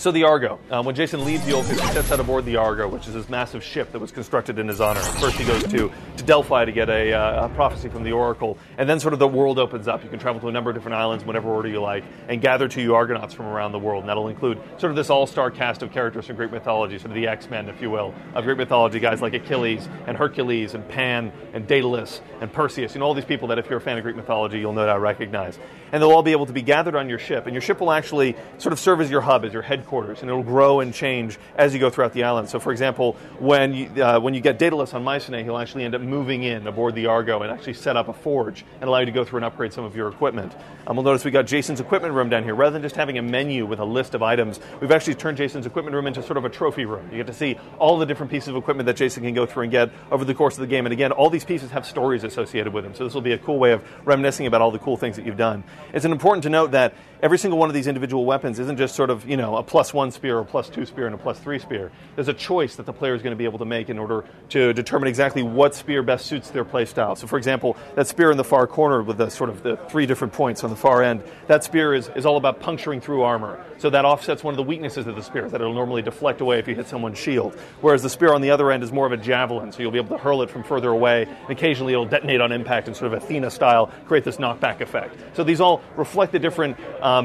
So the Argo. When Jason leaves the Olcus, he sets out aboard the Argo, which is this massive ship that was constructed in his honor. First he goes to Delphi to get a prophecy from the Oracle, and then sort of the world opens up. You can travel to a number of different islands, whatever order you like, and gather to you Argonauts from around the world. And that'll include sort of this all-star cast of characters from Greek mythology, sort of the X-Men, if you will, of Greek mythology, guys like Achilles and Hercules and Pan and Daedalus and Perseus, all these people that if you're a fan of Greek mythology, you'll no doubt recognize. And they'll all be able to be gathered on your ship, and your ship will actually sort of serve as your hub, as your headquarters, and it'll grow and change as you go throughout the island. So, for example, when you get Daedalus on Mycenae, he'll actually end up moving in aboard the Argo and actually set up a forge and allow you to go through and upgrade some of your equipment. We'll notice we got Jason's equipment room down here. Rather than just having a menu with a list of items, we've actually turned Jason's equipment room into sort of a trophy room. You get to see all the different pieces of equipment that Jason can go through and get over the course of the game. And again, all these pieces have stories associated with them. So this will be a cool way of reminiscing about all the cool things that you've done. It's important to note that every single one of these individual weapons isn't just sort of, a +1 spear or a +2 spear and a +3 spear. There's a choice that the player is going to be able to make in order to determine exactly what spear best suits their play style. So, for example, that spear in the far corner with the sort of the 3 different points on the far end, that spear is all about puncturing through armor. So that offsets one of the weaknesses of the spear, that it'll normally deflect away if you hit someone's shield. Whereas the spear on the other end is more of a javelin, so you'll be able to hurl it from further away, and occasionally it'll detonate on impact and sort of Athena style create this knockback effect. So these all reflect the different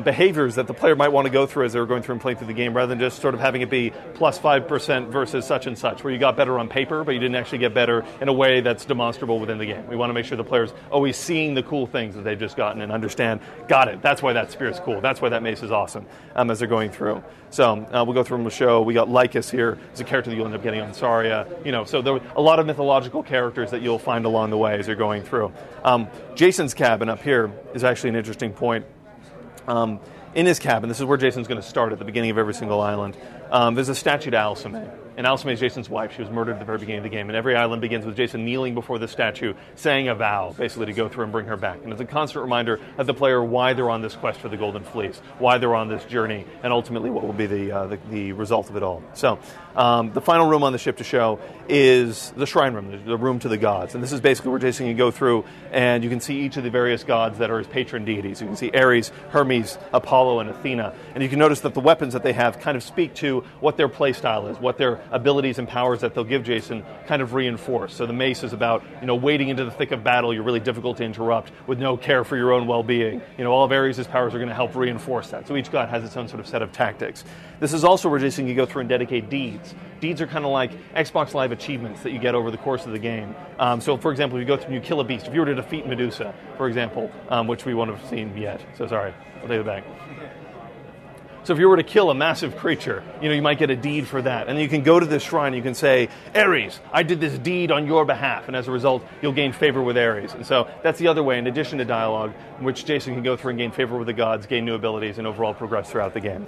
behaviors that the player might want to go through as they're going through and playing through the game, rather than just sort of having it be +5% versus such and such, where you got better on paper, but you didn't actually get better in a way that's demonstrable within the game. We want to make sure the player's always seeing the cool things that they've just gotten and understand, got it, that's why that spear is cool, that's why that mace is awesome, as they're going through. So we'll go through and we'll show, we got Lycus here, is a character that you'll end up getting on Saria, so there are a lot of mythological characters that you'll find along the way as you're going through. Jason's cabin up here is actually an interesting point. In his cabin, this is where Jason's going to start at the beginning of every single island. There's a statue to Alcime. And Alcime is Jason's wife. She was murdered at the very beginning of the game. And every island begins with Jason kneeling before the statue, saying a vow, basically to go through and bring her back. And it's a constant reminder of the player why they're on this quest for the Golden Fleece, why they're on this journey, and ultimately what will be the result of it all. So the final room on the ship to show is the shrine room, the room to the gods. And this is basically where Jason can go through and you can see each of the various gods that are his patron deities. You can see Ares, Hermes, Apollo, and Athena. And you can notice that the weapons that they have kind of speak to what their play style is, what their abilities and powers that they'll give Jason kind of reinforce. So the mace is about, wading into the thick of battle. You're really difficult to interrupt with no care for your own well-being. All of Ares' powers are going to help reinforce that. So each god has its own sort of set of tactics. This is also where Jason can go through and dedicate deeds. Deeds are kind of like Xbox Live achievements that you get over the course of the game. So, for example, if you go through and you kill a beast, if you were to defeat Medusa, for example, which we won't have seen yet. So sorry, I'll take it back. So if you were to kill a massive creature, you might get a deed for that. And then you can go to this shrine and you can say, Ares, I did this deed on your behalf. And as a result, you'll gain favor with Ares. And so that's the other way, in addition to dialogue, in which Jason can go through and gain favor with the gods, gain new abilities, and overall progress throughout the game.